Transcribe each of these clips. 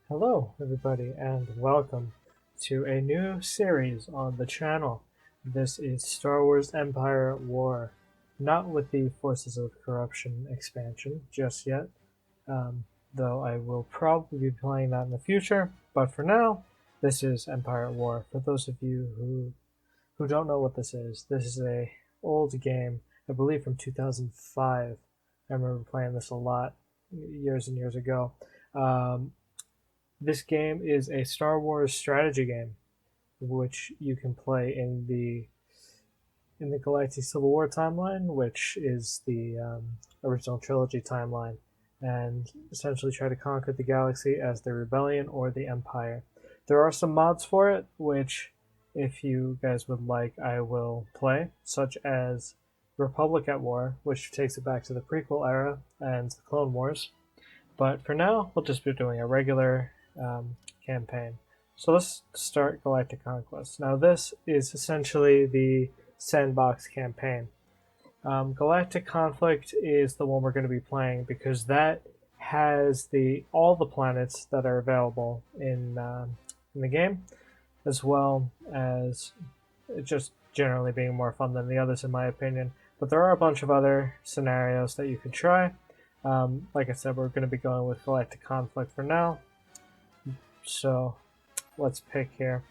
Hello, everybody, and welcome to a new series on the channel. This is Star Wars Empire at War, not with the Forces of Corruption expansion just yet, though I will probably be playing that in the future. But for now, this is Empire at War. For those of you who don't know what this is a old game, I believe from 2005. I remember playing this a lot years and years ago. Um, this game is a Star Wars strategy game, which you can play in the Galactic Civil War timeline, which is the original trilogy timeline, and essentially try to conquer the galaxy as the Rebellion or the Empire. There are some mods for it, which, if you guys would like, I will play, such as Republic at War, which takes it back to the prequel era and the Clone Wars. But for now, we'll just be doing a regular campaign. So let's start Galactic Conquest. Now, this is essentially the sandbox campaign. Galactic Conflict is the one we're going to be playing because that has all the planets that are available in the game, as well as just generally being more fun than the others, in my opinion. But there are a bunch of other scenarios that you could try. Like I said, we're going to be going with Galactic Conflict for now. So let's pick here.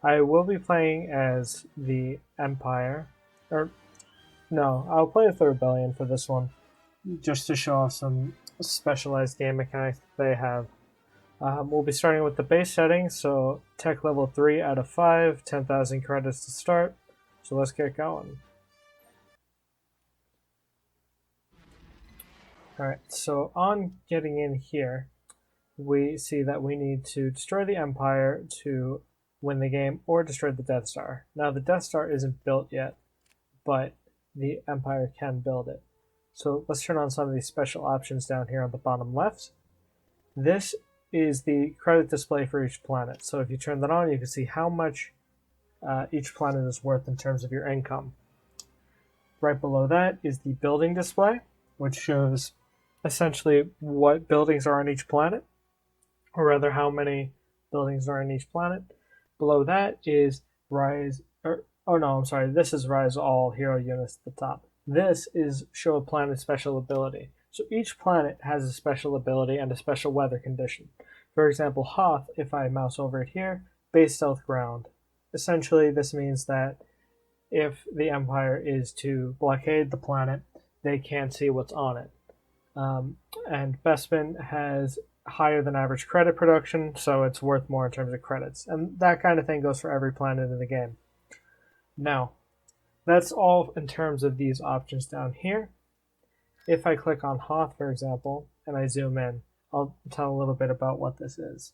I will be playing as the Empire. Or, no, I'll play as the Rebellion for this one, just to show off some specialized game mechanics they have. We'll be starting with the base settings, so tech level 3 out of 5, 10,000 credits to start. So let's get going. Alright, so on getting in here, we see that we need to destroy the Empire to win the game or destroy the Death Star. Now, the Death Star isn't built yet, but the Empire can build it. So let's turn on some of these special options down here on the bottom left. This is the credit display for each planet. So if you turn that on, you can see how much each planet is worth in terms of your income. Right below that is the building display, which shows essentially what buildings are on each planet, or rather how many buildings are on each planet. Below that is Rise, this is Rise All Hero Units at the top. This is Show a Planet Special Ability. So each planet has a special ability and a special weather condition. For example, Hoth, if I mouse over it here, base stealth ground. Essentially, this means that if the Empire is to blockade the planet, they can't see what's on it. And Bespin has higher than average credit production, so it's worth more in terms of credits. And that kind of thing goes for every planet in the game. Now, that's all in terms of these options down here. If I click on Hoth, for example, and I zoom in, I'll tell a little bit about what this is.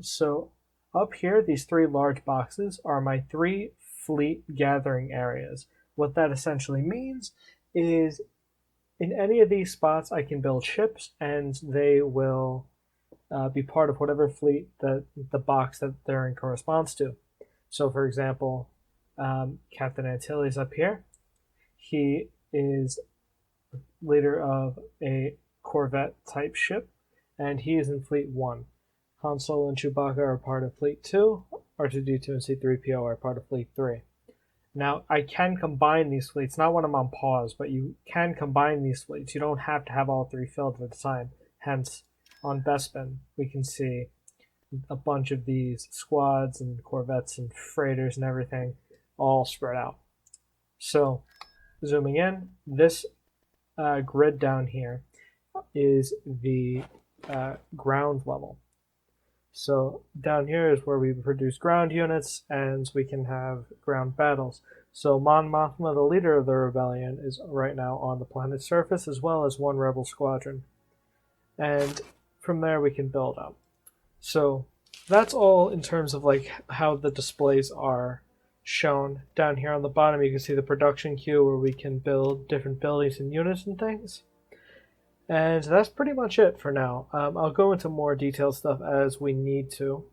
So up here, these three large boxes are my 3 fleet gathering areas. What that essentially means is in any of these spots, I can build ships, and they will be part of whatever fleet the box that they're in corresponds to. So, for example, Captain Antilles up here. He is leader of a Corvette type ship, and he is in Fleet 1. Han Solo and Chewbacca are part of Fleet 2. R2D2 and C3PO are part of Fleet 3. Now, I can combine these fleets, not when I'm on pause, but you can combine these fleets. You don't have to have all 3 filled at a time. Hence, on Bespin, we can see a bunch of these squads and corvettes and freighters and everything all spread out. So, zooming in, this grid down here is the ground level. So down here is where we produce ground units, and we can have ground battles. So Mon Mothma, the leader of the rebellion, is right now on the planet's surface, as well as 1 rebel squadron. And from there we can build up. So that's all in terms of like how the displays are shown. Down here on the bottom you can see the production queue where we can build different buildings and units and things. And that's pretty much it for now. I'll go into more detailed stuff as we need to.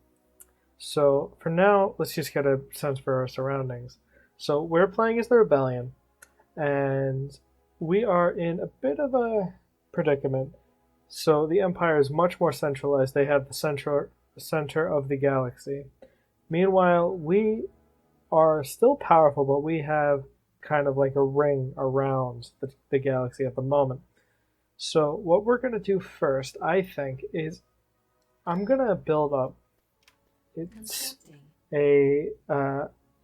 So for now, let's just get a sense for our surroundings. So we're playing as the Rebellion, and we are in a bit of a predicament. So the Empire is much more centralized. They have the center of the galaxy. Meanwhile, we are still powerful, but we have kind of like a ring around the galaxy at the moment. So what we're going to do first, I think, is I'm going to build up a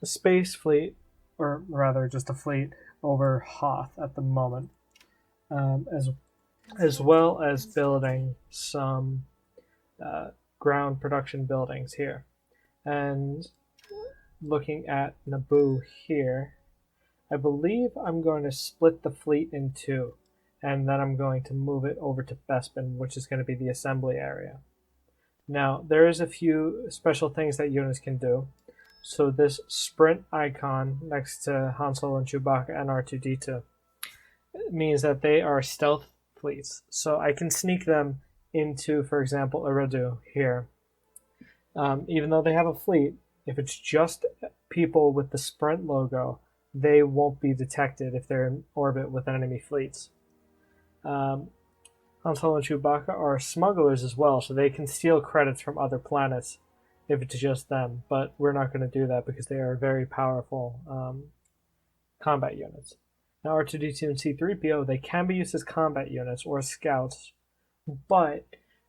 space fleet, or rather just a fleet over Hoth at the moment, as well as building some ground production buildings here. And looking at Naboo here, I believe I'm going to split the fleet in two, and then I'm going to move it over to Bespin, which is going to be the assembly area. Now, there is a few special things that units can do. So this sprint icon next to Han Solo and Chewbacca and R2-D2 means that they are stealth fleets. So I can sneak them into, for example, Eriadu here. Even though they have a fleet, if it's just people with the sprint logo, they won't be detected if they're in orbit with enemy fleets. Han Solo and Chewbacca are smugglers as well, so they can steal credits from other planets if it's just them, but we're not going to do that because they are very powerful combat units. Now R2-D2 and C-3PO, they can be used as combat units or scouts, but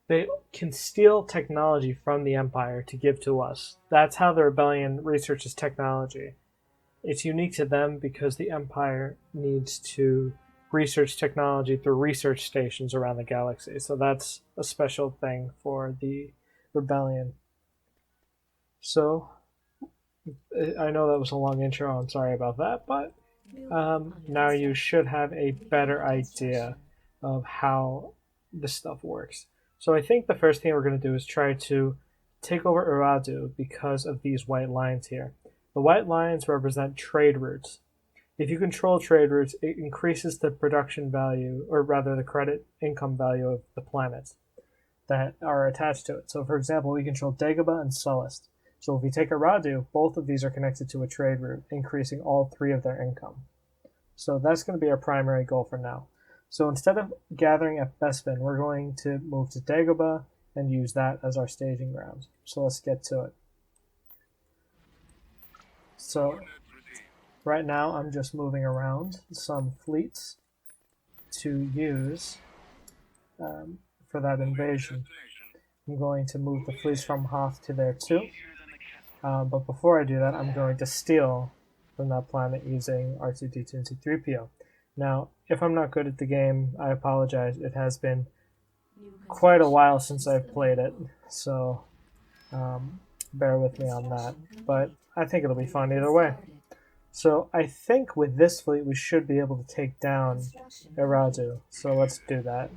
they can steal technology from the Empire to give to us. That's how the Rebellion researches technology. It's unique to them because the Empire needs to research technology through research stations around the galaxy. So that's a special thing for the Rebellion. So, I know that was a long intro, I'm sorry about that, but now you should have a better idea of how this stuff works. So I think the first thing we're going to do is try to take over Eriadu because of these white lines here. The white lines represent trade routes. If you control trade routes, it increases the production value, or rather the credit income value of the planets that are attached to it. So for example, we control Dagobah and Sullust. So if we take Eriadu, both of these are connected to a trade route, increasing all three of their income. So that's going to be our primary goal for now. So instead of gathering at Bespin, we're going to move to Dagobah and use that as our staging ground. So let's get to it. So right now I'm just moving around some fleets to use for that invasion. I'm going to move the fleets from Hoth to there too. But before I do that, I'm going to steal from that planet using R2-D2 and C-3PO. Now, if I'm not good at the game, I apologize. It has been quite a while since I've played it, so bear with me on that. But I think it'll be fun either way. So I think with this fleet, we should be able to take down Eriadu. So let's do that.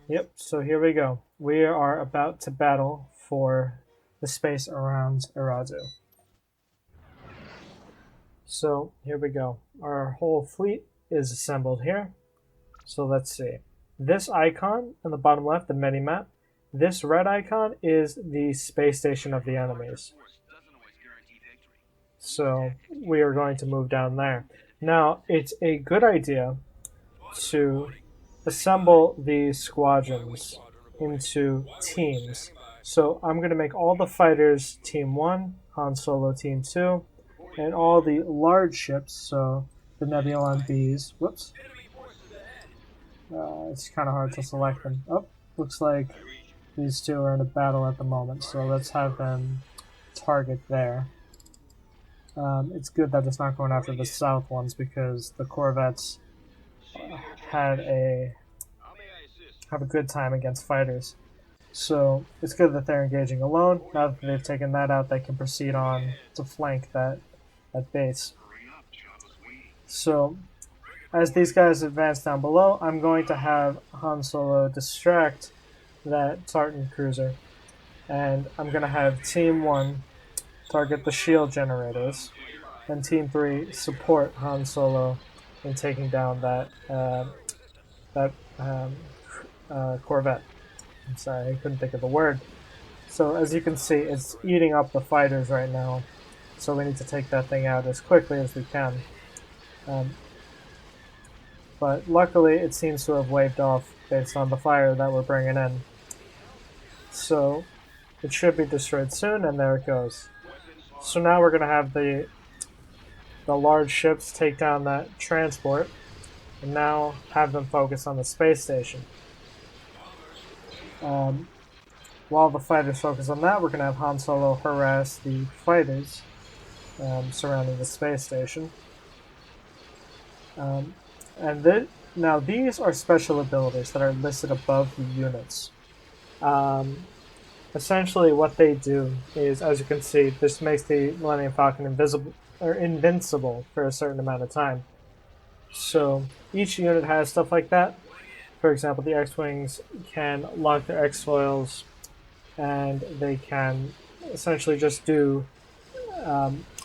Yep, so here we go. We are about to battle for the space around Eriadu. So here we go. Our whole fleet is assembled here. So let's see. This icon on the bottom left, the mini-map, this red icon is the space station of the enemies. So we are going to move down there. Now, it's a good idea to assemble these squadrons into teams. So I'm going to make all the fighters Team 1, Han Solo Team 2, and all the large ships, so the Nebulon Bs. Whoops. It's kind of hard to select them. Oh, looks like these two are in a battle at the moment, so let's have them target there. It's good that it's not going after the south ones because the Corvettes have a good time against fighters. So it's good that they're engaging alone. Now that they've taken that out, they can proceed on to flank that base. So as these guys advance down below, I'm going to have Han Solo distract that Tartan cruiser. And I'm going to have Team 1 target the shield generators, and Team 3 support Han Solo in taking down that Corvette. I'm sorry, I couldn't think of the word. So as you can see, it's eating up the fighters right now. So we need to take that thing out as quickly as we can. but luckily it seems to have waved off based on the fire that we're bringing in. So it should be destroyed soon, and there it goes. So now we're going to have the large ships take down that transport, and now have them focus on the space station. While the fighters focus on that, we're going to have Han Solo harass the fighters surrounding the space station. Now these are special abilities that are listed above the units. Essentially, what they do is, as you can see, this makes the Millennium Falcon invincible for a certain amount of time. So each unit has stuff like that. For example, the X-Wings can lock their X-foils, and they can essentially just do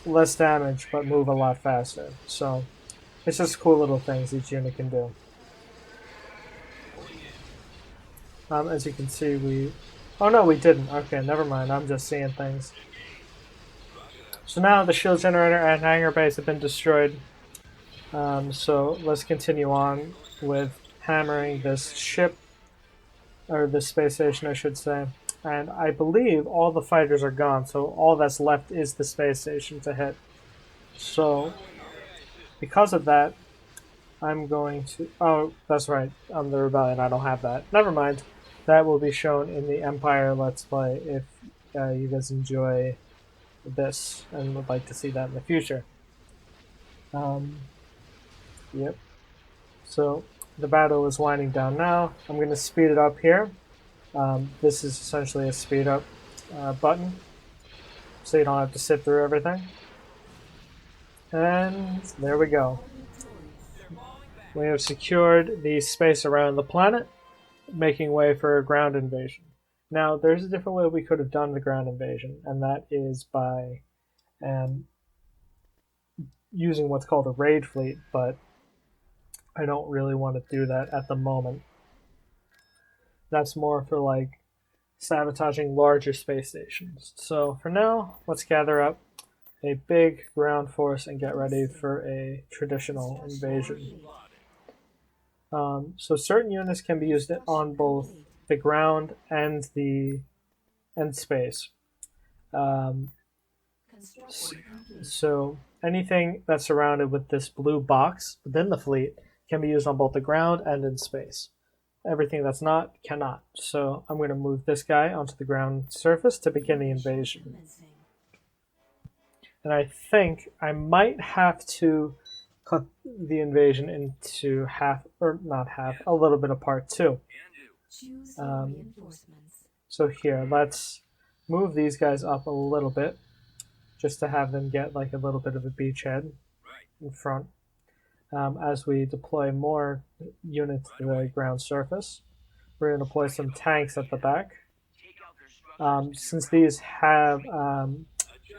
less damage but move a lot faster. So it's just cool little things each unit can do. As you can see, we... Oh no, we didn't. Okay, never mind. I'm just seeing things. So now the shield generator and hangar base have been destroyed. So let's continue on with hammering this ship, or this space station, I should say. And I believe all the fighters are gone, so all that's left is the space station to hit. So, because of that, I'm going to... Oh, that's right. I'm the Rebellion. I don't have that. Never mind. That will be shown in the Empire Let's Play if you guys enjoy this and would like to see that in the future. Yep. So the battle is winding down now. I'm going to speed it up here. This is essentially a speed up button, so you don't have to sit through everything. And there we go. We have secured the space around the planet, making way for a ground invasion. Now, there's a different way we could have done the ground invasion, and that is by using what's called a raid fleet, but I don't really want to do that at the moment. That's more for like sabotaging larger space stations. So for now, let's gather up a big ground force and get ready for a traditional invasion. So certain units can be used on both the ground and space. So anything that's surrounded with this blue box within the fleet can be used on both the ground and in space. Everything that's not, cannot. So I'm going to move this guy onto the ground surface to begin the invasion. And I think I might have to cut the invasion into half, or not half, a little bit apart too. So here, let's move these guys up a little bit, just to have them get like a little bit of a beachhead in front. As we deploy more units to the ground surface, we're going to deploy some tanks at the back. Since these have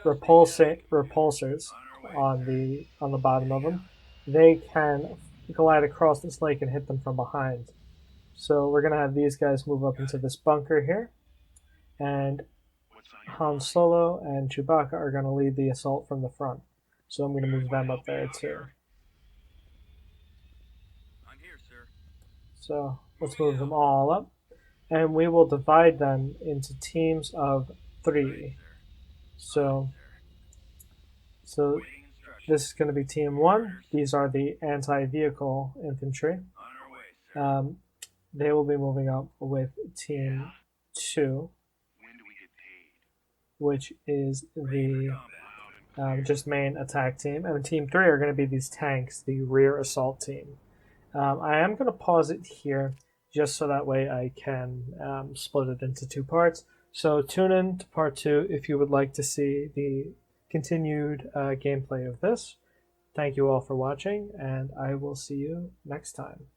repulsors on the bottom of them, they can glide across this lake and hit them from behind. So we're going to have these guys move up into this bunker here, and Han Solo and Chewbacca are going to lead the assault from the front. So I'm going to move them up there too. So let's move them all up, and we will divide them into teams of 3. So this is going to be Team 1. These are the anti-vehicle infantry. They will be moving up with Team 2, which is the just main attack team. And Team 3 are going to be these tanks, the rear assault team. I am going to pause it here just so that way I can split it into 2 parts. So tune in to part 2 if you would like to see the continued gameplay of this. Thank you all for watching, and I will see you next time.